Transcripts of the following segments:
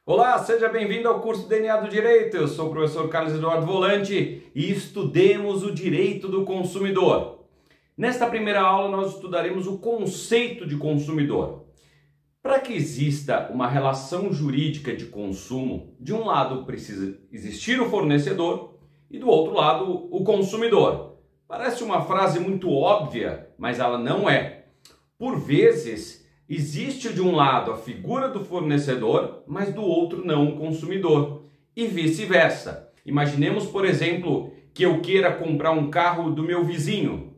Olá, seja bem-vindo ao curso DNA do Direito. Eu sou o professor Carlos Eduardo Volante e estudemos o direito do consumidor. Nesta primeira aula nós estudaremos o conceito de consumidor. Para que exista uma relação jurídica de consumo, de um lado precisa existir o fornecedor e do outro lado o consumidor. Parece uma frase muito óbvia, mas ela não é. Por vezes, existe de um lado a figura do fornecedor, mas do outro não o consumidor. E vice-versa. Imaginemos, por exemplo, que eu queira comprar um carro do meu vizinho.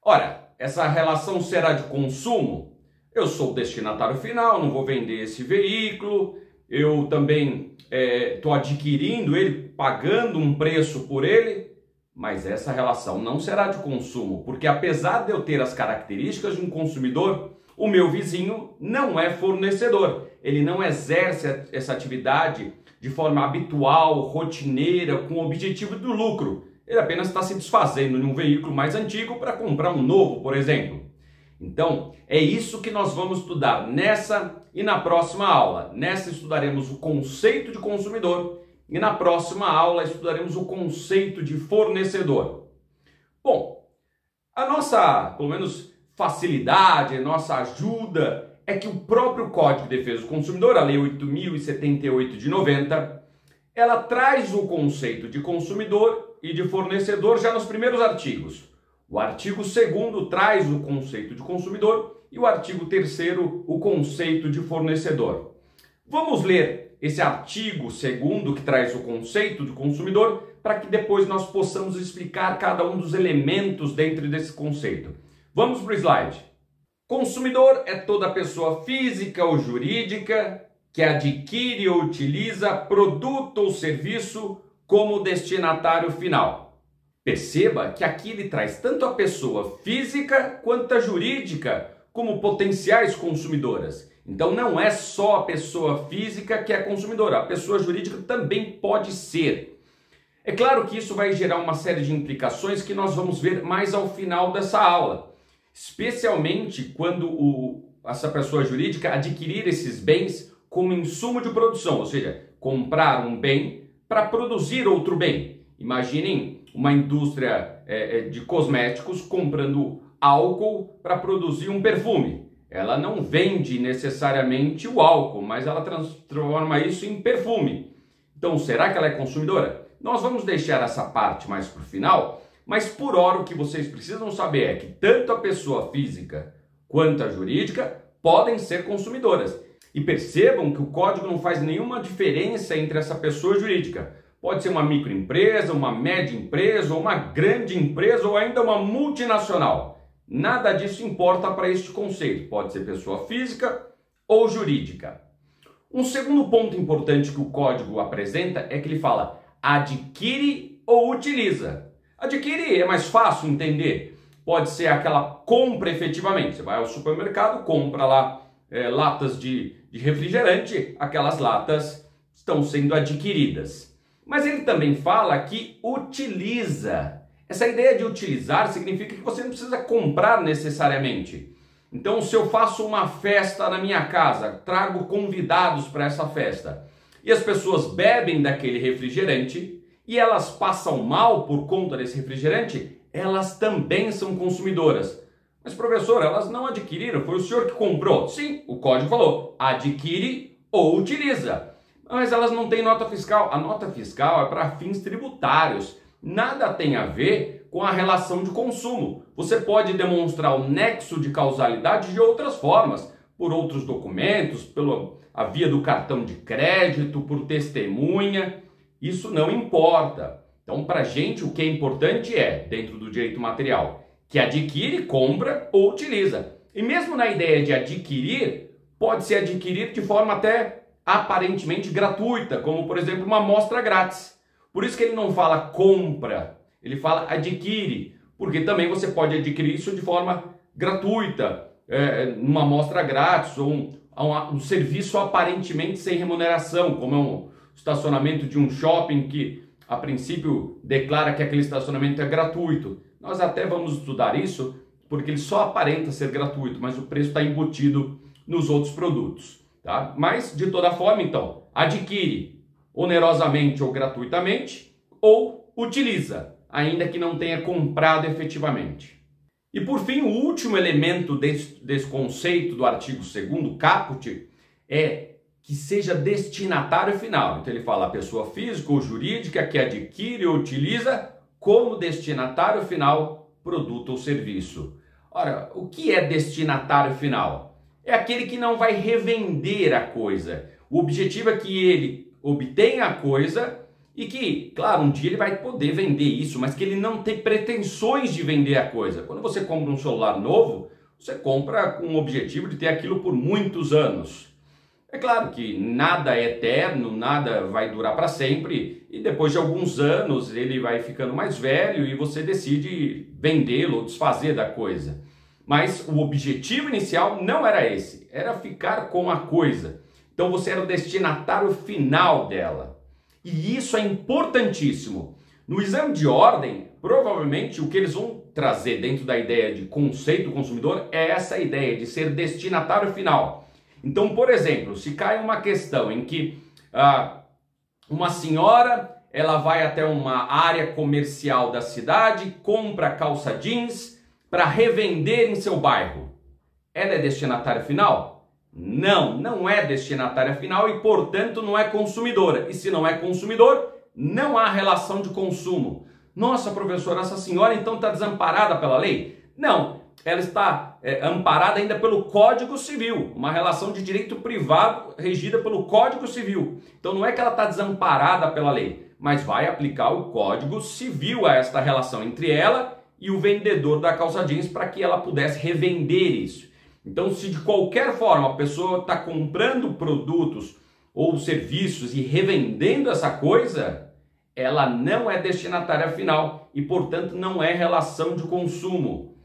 Ora, essa relação será de consumo? Eu sou o destinatário final, não vou vender esse veículo. Eu também estou adquirindo ele, pagando um preço por ele. Mas essa relação não será de consumo, porque apesar de eu ter as características de um consumidor, o meu vizinho não é fornecedor. Ele não exerce essa atividade de forma habitual, rotineira, com o objetivo do lucro. Ele apenas está se desfazendo de um veículo mais antigo para comprar um novo, por exemplo. Então, é isso que nós vamos estudar nessa e na próxima aula. Nessa estudaremos o conceito de consumidor e na próxima aula estudaremos o conceito de fornecedor. Bom, a nossa, pelo menos, facilidade, a nossa ajuda é que o próprio Código de Defesa do Consumidor, a Lei 8.078 de 90, ela traz o conceito de consumidor e de fornecedor já nos primeiros artigos. O artigo 2º traz o conceito de consumidor e o artigo 3º o conceito de fornecedor. Vamos ler esse artigo 2º que traz o conceito de consumidor para que depois nós possamos explicar cada um dos elementos dentro desse conceito. Vamos para o slide. Consumidor é toda pessoa física ou jurídica que adquire ou utiliza produto ou serviço como destinatário final. Perceba que aqui ele traz tanto a pessoa física quanto a jurídica como potenciais consumidoras. Então não é só a pessoa física que é consumidora, a pessoa jurídica também pode ser. É claro que isso vai gerar uma série de implicações que nós vamos ver mais ao final dessa aula. Especialmente quando essa pessoa jurídica adquirir esses bens como insumo de produção, ou seja, comprar um bem para produzir outro bem. Imaginem uma indústria de cosméticos comprando álcool para produzir um perfume. Ela não vende necessariamente o álcool, mas ela transforma isso em perfume. Então, será que ela é consumidora? Nós vamos deixar essa parte mais para o final, mas por hora o que vocês precisam saber é que tanto a pessoa física quanto a jurídica podem ser consumidoras. E percebam que o código não faz nenhuma diferença entre essa pessoa jurídica. Pode ser uma microempresa, uma média empresa, ou uma grande empresa, ou ainda uma multinacional. Nada disso importa para este conceito. Pode ser pessoa física ou jurídica. Um segundo ponto importante que o código apresenta é que ele fala adquire ou utiliza. Adquire é mais fácil entender. Pode ser aquela compra efetivamente. Você vai ao supermercado, compra lá latas de refrigerante, aquelas latas estão sendo adquiridas. Mas ele também fala que utiliza. Essa ideia de utilizar significa que você não precisa comprar necessariamente. Então, se eu faço uma festa na minha casa, trago convidados para essa festa, e as pessoas bebem daquele refrigerante, e elas passam mal por conta desse refrigerante, elas também são consumidoras. Mas, professor, elas não adquiriram, foi o senhor que comprou. Sim, o código falou, adquire ou utiliza. Mas elas não têm nota fiscal. A nota fiscal é para fins tributários. Nada tem a ver com a relação de consumo. Você pode demonstrar o nexo de causalidade de outras formas, por outros documentos, pela via do cartão de crédito, por testemunha. Isso não importa. Então, para a gente, o que é importante é, dentro do direito material, que adquire, compra ou utiliza. E mesmo na ideia de adquirir, pode ser adquirir de forma até aparentemente gratuita, como, por exemplo, uma amostra grátis. Por isso que ele não fala compra, ele fala adquire, porque também você pode adquirir isso de forma gratuita, numa amostra grátis ou um serviço aparentemente sem remuneração, como é um estacionamento de um shopping que a princípio declara que aquele estacionamento é gratuito. Nós até vamos estudar isso, porque ele só aparenta ser gratuito, mas o preço está embutido nos outros produtos. tá? Mas, de toda forma, então, adquire onerosamente ou gratuitamente ou utiliza, ainda que não tenha comprado efetivamente. E, por fim, o último elemento desse conceito do artigo 2º caput é que seja destinatário final. Então, ele fala a pessoa física ou jurídica que adquire ou utiliza como destinatário final produto ou serviço. Ora, o que é destinatário final? É aquele que não vai revender a coisa. O objetivo é que ele obtenha a coisa e que, claro, um dia ele vai poder vender isso, mas que ele não tem pretensões de vender a coisa. Quando você compra um celular novo, você compra com o objetivo de ter aquilo por muitos anos. É claro que nada é eterno, nada vai durar para sempre e depois de alguns anos ele vai ficando mais velho e você decide vendê-lo ou desfazer da coisa. Mas o objetivo inicial não era esse, era ficar com a coisa. Então você era o destinatário final dela. E isso é importantíssimo. No exame de ordem, provavelmente o que eles vão trazer dentro da ideia de conceito consumidor é essa ideia de ser destinatário final. Então, por exemplo, se cai uma questão em que uma senhora ela vai até uma área comercial da cidade, compra calça jeans para revender em seu bairro, ela é destinatária final? Não, não é destinatária final e, portanto, não é consumidora. E se não é consumidor, não há relação de consumo. Nossa, professor, essa senhora então está desamparada pela lei? Não. Ela está amparada ainda pelo Código Civil, uma relação de direito privado regida pelo Código Civil. Então não é que ela está desamparada pela lei, mas vai aplicar o Código Civil a esta relação entre ela e o vendedor da calça jeans para que ela pudesse revender isso. Então, se de qualquer forma a pessoa está comprando produtos ou serviços e revendendo essa coisa, ela não é destinatária final e, portanto, não é relação de consumo.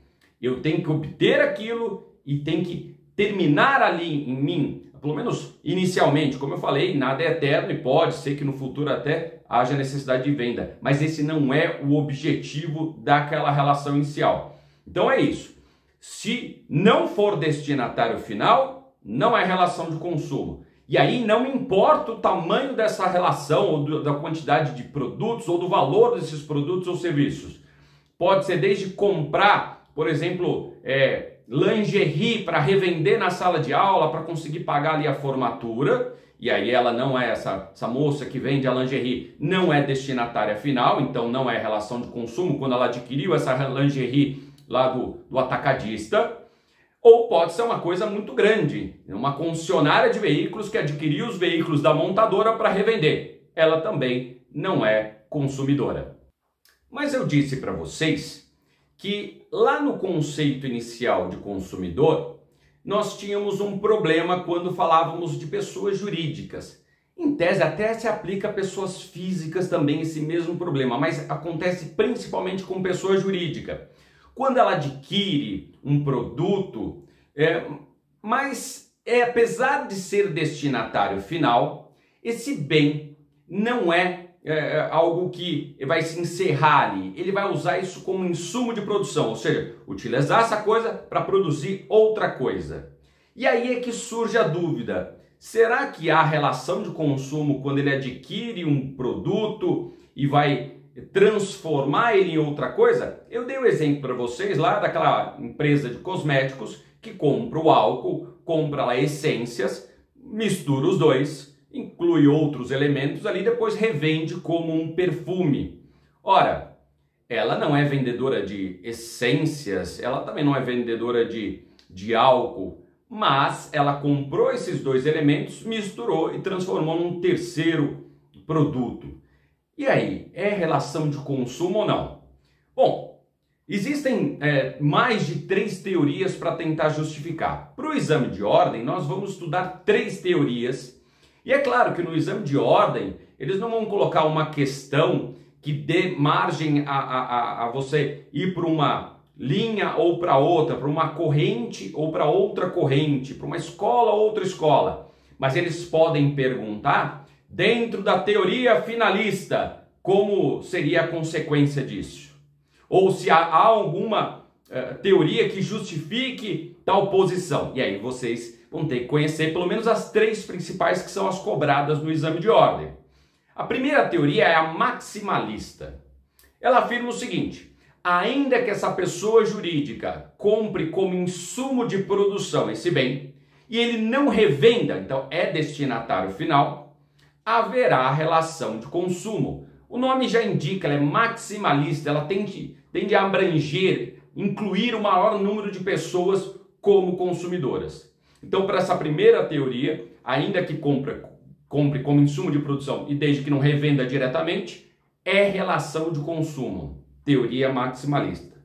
Eu tenho que obter aquilo e tem que terminar ali em mim, pelo menos inicialmente. Como eu falei, nada é eterno e pode ser que no futuro até haja necessidade de venda. Mas esse não é o objetivo daquela relação inicial. Então é isso. Se não for destinatário final, não é relação de consumo. E aí não importa o tamanho dessa relação, ou da quantidade de produtos, ou do valor desses produtos ou serviços. Pode ser desde comprar, por exemplo, lingerie para revender na sala de aula para conseguir pagar ali a formatura, e aí ela não é essa moça que vende a lingerie, não é destinatária final, então não é relação de consumo quando ela adquiriu essa lingerie lá do atacadista. Ou pode ser uma coisa muito grande, uma concessionária de veículos que adquiriu os veículos da montadora para revender. Ela também não é consumidora. Mas eu disse para vocês que lá no conceito inicial de consumidor, nós tínhamos um problema quando falávamos de pessoas jurídicas. Em tese, até se aplica a pessoas físicas também esse mesmo problema, mas acontece principalmente com pessoa jurídica. Quando ela adquire um produto, apesar de ser destinatário final, esse bem não é algo que vai se encerrar ali. Ele vai usar isso como insumo de produção, ou seja, utilizar essa coisa para produzir outra coisa. E aí é que surge a dúvida: será que há relação de consumo quando ele adquire um produto e vai transformar ele em outra coisa? Eu dei um exemplo para vocês lá daquela empresa de cosméticos que compra o álcool, compra lá essências, mistura os dois, inclui outros elementos ali, depois revende como um perfume. Ora, ela não é vendedora de essências, ela também não é vendedora de álcool, mas ela comprou esses dois elementos, misturou e transformou num terceiro produto. E aí, é relação de consumo ou não? Bom, existem mais de 3 teorias para tentar justificar. Para o exame de ordem, nós vamos estudar 3 teorias. E é claro que no exame de ordem, eles não vão colocar uma questão que dê margem a você ir para uma linha ou para outra, para uma corrente ou para outra corrente, para uma escola ou outra escola. Mas eles podem perguntar, dentro da teoria finalista, como seria a consequência disso? Ou se há alguma teoria que justifique tal posição. E aí vocês vão ter que conhecer pelo menos as três principais que são as cobradas no exame de ordem. A primeira teoria é a maximalista. Ela afirma o seguinte: ainda que essa pessoa jurídica compre como insumo de produção esse bem e ele não revenda, então é destinatário final, haverá relação de consumo. O nome já indica, ela é maximalista, ela tende a abranger, incluir o maior número de pessoas como consumidoras. Então, para essa primeira teoria, ainda que compre como insumo de produção e desde que não revenda diretamente, é relação de consumo. Teoria maximalista.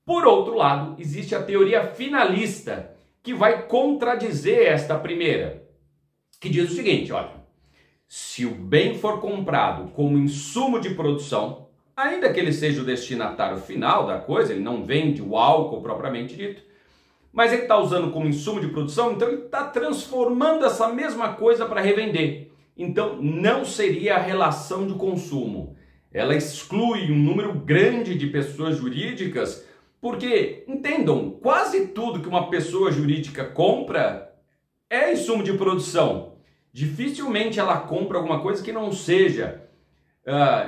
Por outro lado, existe a teoria finalista, que vai contradizer esta primeira, que diz o seguinte, olha, se o bem for comprado como insumo de produção, ainda que ele seja o destinatário final da coisa, ele não vende o álcool propriamente dito, mas ele está usando como insumo de produção, então ele está transformando essa mesma coisa para revender. Então não seria a relação de consumo. Ela exclui um número grande de pessoas jurídicas, porque, entendam, quase tudo que uma pessoa jurídica compra é insumo de produção. Dificilmente ela compra alguma coisa que não seja,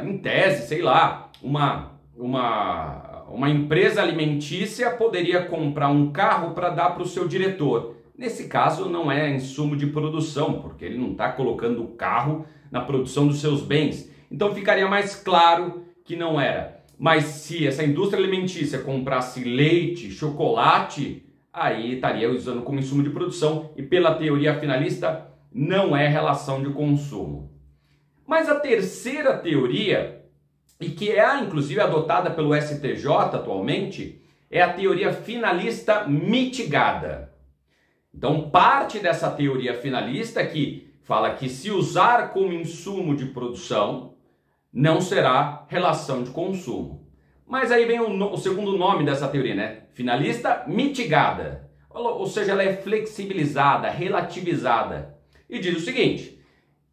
em tese, sei lá, uma empresa alimentícia poderia comprar um carro para dar para o seu diretor. Nesse caso não é insumo de produção, porque ele não está colocando o carro na produção dos seus bens. Então ficaria mais claro que não era. Mas se essa indústria alimentícia comprasse leite, chocolate, aí estaria usando como insumo de produção e pela teoria finalista não é relação de consumo. Mas a terceira teoria, e que é inclusive adotada pelo STJ atualmente, é a teoria finalista mitigada. Então parte dessa teoria finalista que fala que se usar como insumo de produção, não será relação de consumo. Mas aí vem o segundo nome dessa teoria, né? Finalista mitigada. Ou seja, ela é flexibilizada, relativizada. E diz o seguinte: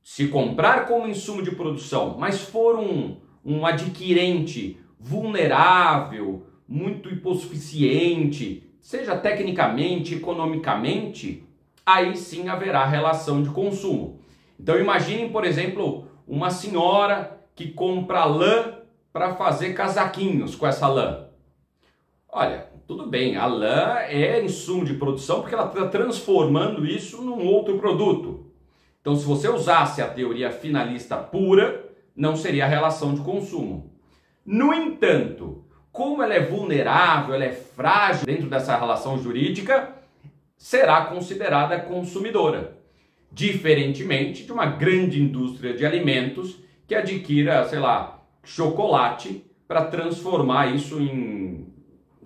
se comprar como insumo de produção, mas for um adquirente vulnerável, muito hipossuficiente, seja tecnicamente, economicamente, aí sim haverá relação de consumo. Então imaginem, por exemplo, uma senhora que compra lã para fazer casaquinhos com essa lã. Olha, tudo bem, a lã é insumo de produção porque ela está transformando isso num outro produto. Então, se você usasse a teoria finalista pura, não seria a relação de consumo. No entanto, como ela é vulnerável, ela é frágil dentro dessa relação jurídica, será considerada consumidora. Diferentemente de uma grande indústria de alimentos que adquira, sei lá, chocolate para transformar isso em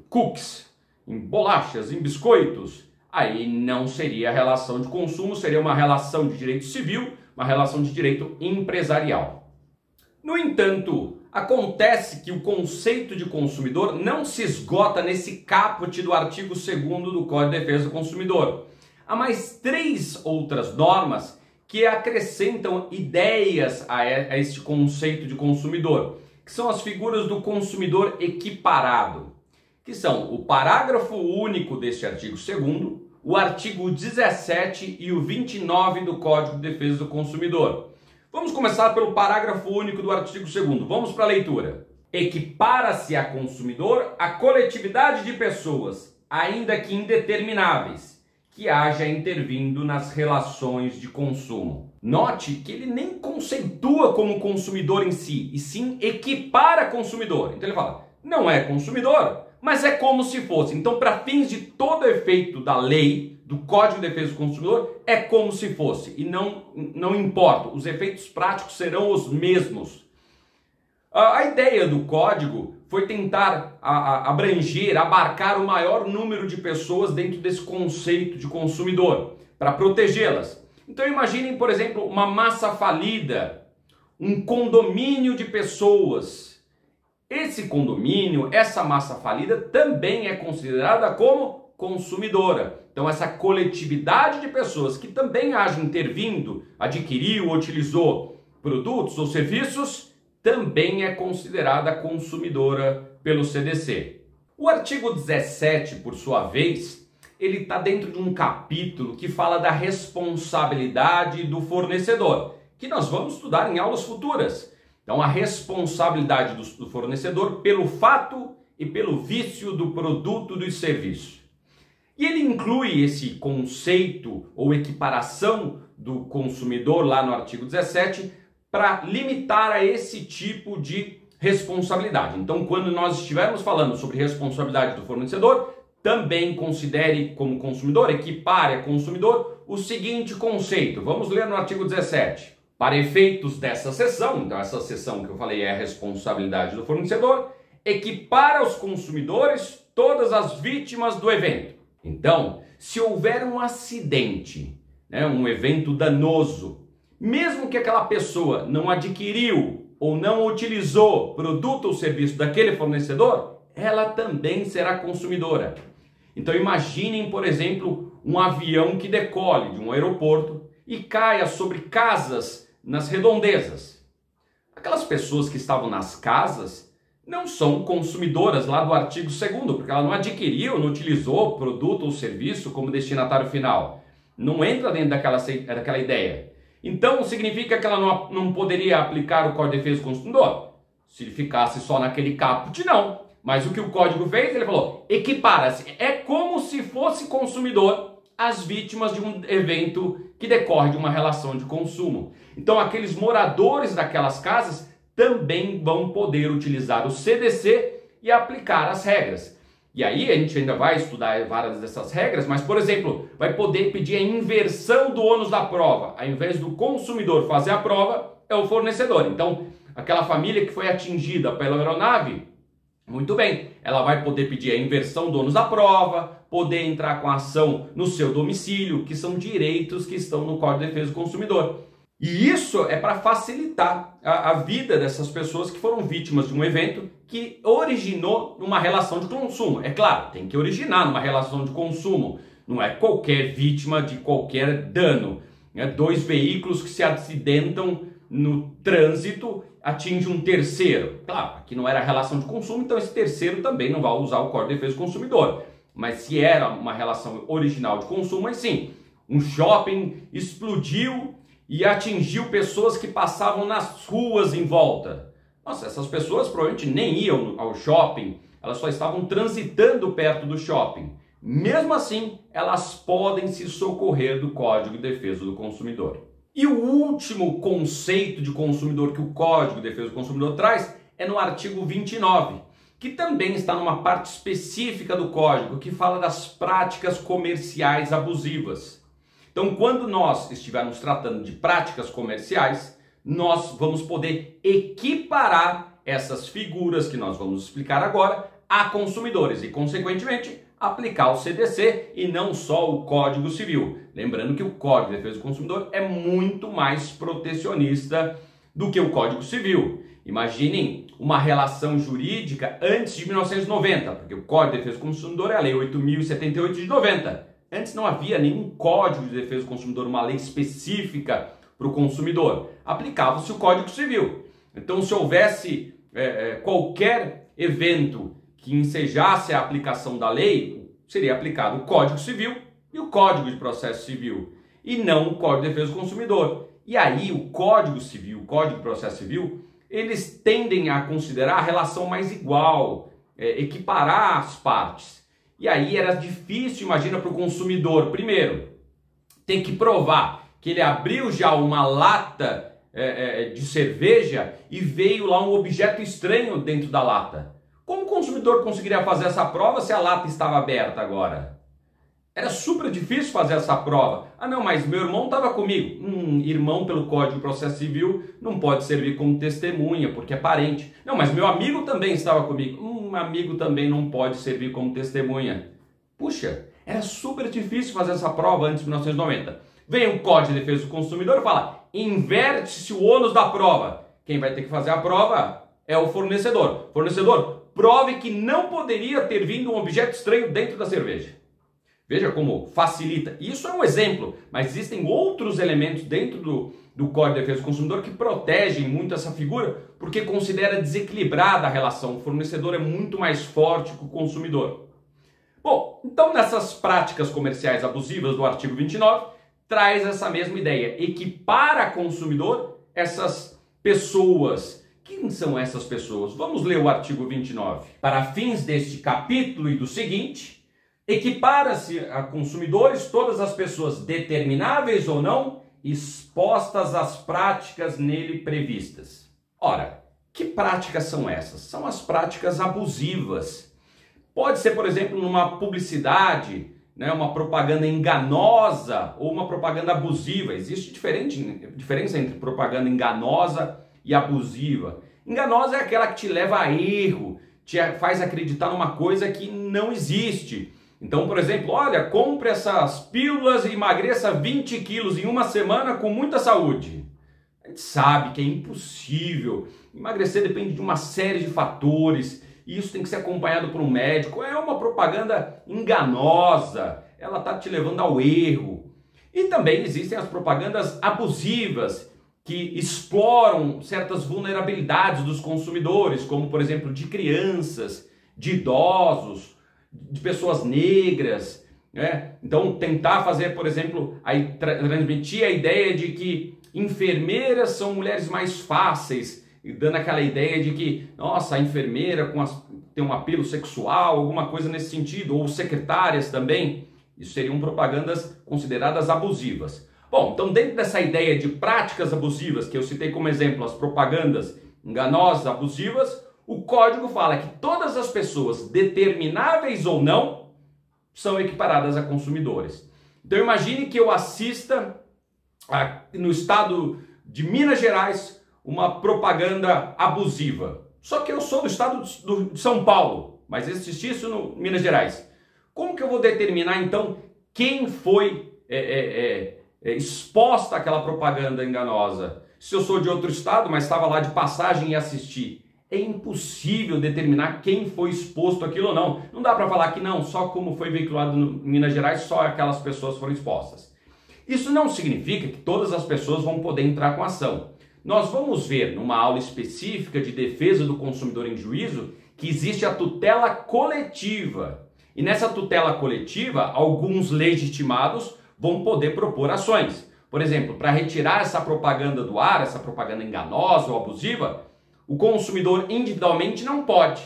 cookies, em bolachas, em biscoitos. Aí não seria relação de consumo, seria uma relação de direito civil, uma relação de direito empresarial. No entanto, acontece que o conceito de consumidor não se esgota nesse caput do artigo 2º do Código de Defesa do Consumidor. Há mais 3 outras normas que acrescentam ideias a este conceito de consumidor, que são as figuras do consumidor equiparado, que são o parágrafo único deste artigo 2º, o artigo 17 e o 29 do Código de Defesa do Consumidor. Vamos começar pelo parágrafo único do artigo 2º. Vamos para a leitura. Equipara-se a consumidor a coletividade de pessoas, ainda que indetermináveis, que haja intervindo nas relações de consumo. Note que ele nem conceitua como consumidor em si, e sim equipara consumidor. Então ele fala, não é consumidor, mas é como se fosse. Então, para fins de todo efeito da lei, do Código de Defesa do Consumidor, é como se fosse. E não importa, os efeitos práticos serão os mesmos. A ideia do código foi tentar abranger, abarcar o maior número de pessoas dentro desse conceito de consumidor, para protegê-las. Então imaginem, por exemplo, uma massa falida, um condomínio de pessoas. Esse condomínio, essa massa falida também é considerada como consumidora. Então essa coletividade de pessoas que também haja intervindo, adquiriu, utilizou produtos ou serviços, também é considerada consumidora pelo CDC. O artigo 17, por sua vez, ele está dentro de um capítulo que fala da responsabilidade do fornecedor, que nós vamos estudar em aulas futuras. Então, a responsabilidade do fornecedor pelo fato e pelo vício do produto e do serviço. E ele inclui esse conceito ou equiparação do consumidor lá no artigo 17 para limitar a esse tipo de responsabilidade. Então, quando nós estivermos falando sobre responsabilidade do fornecedor, também considere como consumidor, equipare a consumidor o seguinte conceito. Vamos ler no artigo 17. Para efeitos dessa seção, então essa seção que eu falei é a responsabilidade do fornecedor, equipara aos consumidores todas as vítimas do evento. Então, se houver um acidente, um evento danoso, mesmo que aquela pessoa não adquiriu ou não utilizou produto ou serviço daquele fornecedor, ela também será consumidora. Então imaginem, por exemplo, um avião que decole de um aeroporto e caia sobre casas nas redondezas. Aquelas pessoas que estavam nas casas não são consumidoras lá do artigo 2º, porque ela não adquiriu, não utilizou produto ou serviço como destinatário final. Não entra dentro daquela ideia. Então, significa que ela não poderia aplicar o Código de Defesa do Consumidor? Se ele ficasse só naquele caput, não. Mas o que o código fez, ele falou, equipara-se. É como se fosse consumidor as vítimas de um evento que decorre de uma relação de consumo. Então, aqueles moradores daquelas casas também vão poder utilizar o CDC e aplicar as regras. E aí a gente ainda vai estudar várias dessas regras, mas, por exemplo, vai poder pedir a inversão do ônus da prova. Ao invés do consumidor fazer a prova, é o fornecedor. Então, aquela família que foi atingida pela aeronave, muito bem, ela vai poder pedir a inversão do ônus da prova, poder entrar com a ação no seu domicílio, que são direitos que estão no Código de Defesa do Consumidor. E isso é para facilitar a vida dessas pessoas que foram vítimas de um evento que originou numa relação de consumo. É claro, tem que originar numa relação de consumo. Não é qualquer vítima de qualquer dano. Dois veículos que se acidentam no trânsito atingem um terceiro. Claro, aqui não era relação de consumo, então esse terceiro também não vai usar o Código de Defesa do Consumidor. Mas se era uma relação original de consumo, aí sim. Um shopping explodiu e atingiu pessoas que passavam nas ruas em volta. Nossa, essas pessoas provavelmente nem iam ao shopping, elas só estavam transitando perto do shopping. Mesmo assim, elas podem se socorrer do Código de Defesa do Consumidor. E o último conceito de consumidor que o Código de Defesa do Consumidor traz é no artigo 29, que também está numa parte específica do Código, que fala das práticas comerciais abusivas. Então, quando nós estivermos tratando de práticas comerciais, nós vamos poder equiparar essas figuras que nós vamos explicar agora a consumidores e, consequentemente, aplicar o CDC e não só o Código Civil. Lembrando que o Código de Defesa do Consumidor é muito mais protecionista do que o Código Civil. Imaginem uma relação jurídica antes de 1990, porque o Código de Defesa do Consumidor é a Lei 8.078 de 90. Antes não havia nenhum Código de Defesa do Consumidor, uma lei específica para o consumidor. Aplicava-se o Código Civil. Então, se houvesse qualquer evento que ensejasse a aplicação da lei, seria aplicado o Código Civil e o Código de Processo Civil, e não o Código de Defesa do Consumidor. E aí, o Código Civil, o Código de Processo Civil, eles tendem a considerar a relação mais igual, equiparar as partes. E aí era difícil, imagina, para o consumidor, primeiro, ter que provar que ele abriu já uma lata de cerveja e veio lá um objeto estranho dentro da lata. Como o consumidor conseguiria fazer essa prova se a lata estava aberta agora? Era super difícil fazer essa prova. Ah não, mas meu irmão estava comigo. Irmão pelo Código de Processo Civil não pode servir como testemunha porque é parente. Não, mas meu amigo também estava comigo. Amigo também não pode servir como testemunha. Puxa, era super difícil fazer essa prova antes de 1990. Vem o Código de Defesa do Consumidor e fala, inverte-se o ônus da prova. Quem vai ter que fazer a prova é o fornecedor. Fornecedor, prove que não poderia ter vindo um objeto estranho dentro da cerveja. Veja como facilita. Isso é um exemplo, mas existem outros elementos dentro do Código de Defesa do Consumidor que protegem muito essa figura, porque considera desequilibrada a relação. O fornecedor é muito mais forte que o consumidor. Bom, Bom, então nessas práticas comerciais abusivas do artigo 29, traz essa mesma ideia, equipara consumidor essas pessoas. Quem são essas pessoas? Vamos ler o artigo 29. Para fins deste capítulo e do seguinte, equipara-se a consumidores todas as pessoas determináveis ou não, expostas às práticas nele previstas. Ora, que práticas são essas? São as práticas abusivas. Pode ser, por exemplo, numa publicidade, né, uma propaganda enganosa ou uma propaganda abusiva. Existe diferença entre propaganda enganosa e abusiva. Enganosa é aquela que te leva a erro, te faz acreditar numa coisa que não existe. Então, por exemplo, olha, compre essas pílulas e emagreça 20 quilos em uma semana com muita saúde. A gente sabe que é impossível. Emagrecer depende de uma série de fatores. E isso tem que ser acompanhado por um médico. É uma propaganda enganosa. Ela está te levando ao erro. E também existem as propagandas abusivas, que exploram certas vulnerabilidades dos consumidores, como, por exemplo, de crianças, de idosos, de pessoas negras, né? Então, tentar fazer, por exemplo, transmitir a ideia de que enfermeiras são mulheres mais fáceis, e dando aquela ideia de que, nossa, a enfermeira tem um apelo sexual, alguma coisa nesse sentido, ou secretárias também. Isso seriam propagandas consideradas abusivas. Bom, então dentro dessa ideia de práticas abusivas, que eu citei como exemplo, as propagandas enganosas, abusivas, o código fala que todas as pessoas, determináveis ou não, são equiparadas a consumidores. Então imagine que eu assista no estado de Minas Gerais uma propaganda abusiva. Só que eu sou do estado de São Paulo, mas assisti isso no Minas Gerais. Como que eu vou determinar então quem foi exposta àquela propaganda enganosa? Se eu sou de outro estado, mas estava lá de passagem e assisti, é impossível determinar quem foi exposto àquilo ou não. Não dá para falar que não, só como foi veiculado em Minas Gerais, só aquelas pessoas foram expostas. Isso não significa que todas as pessoas vão poder entrar com ação. Nós vamos ver numa aula específica de defesa do consumidor em juízo que existe a tutela coletiva. E nessa tutela coletiva, alguns legitimados vão poder propor ações. Por exemplo, para retirar essa propaganda do ar, essa propaganda enganosa ou abusiva, o consumidor individualmente não pode.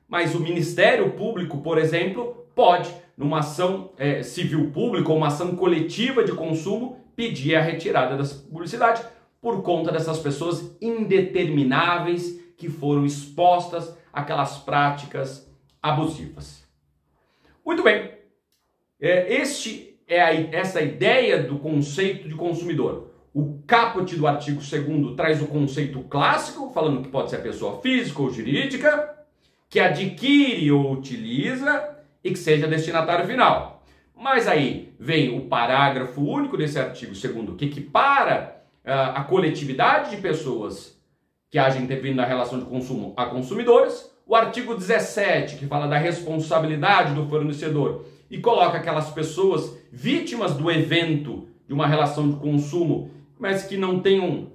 Mas o Ministério Público, por exemplo, pode, numa ação civil pública ou uma ação coletiva de consumo, pedir a retirada dessa publicidade por conta dessas pessoas indetermináveis que foram expostas àquelas práticas abusivas. Muito bem, essa ideia do conceito de consumidor. O caput do artigo 2º traz o conceito clássico, falando que pode ser a pessoa física ou jurídica, que adquire ou utiliza e que seja destinatário final. Mas aí vem o parágrafo único desse artigo 2º, que equipara a coletividade de pessoas que agem intervindo na relação de consumo a consumidores, o artigo 17, que fala da responsabilidade do fornecedor e coloca aquelas pessoas vítimas do evento de uma relação de consumo, mas que não tenham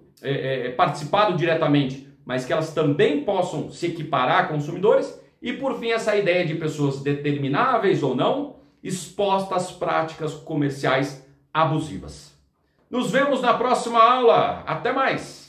participado diretamente, mas que elas também possam se equiparar a consumidores, e por fim essa ideia de pessoas determináveis ou não, expostas às práticas comerciais abusivas. Nos vemos na próxima aula. Até mais!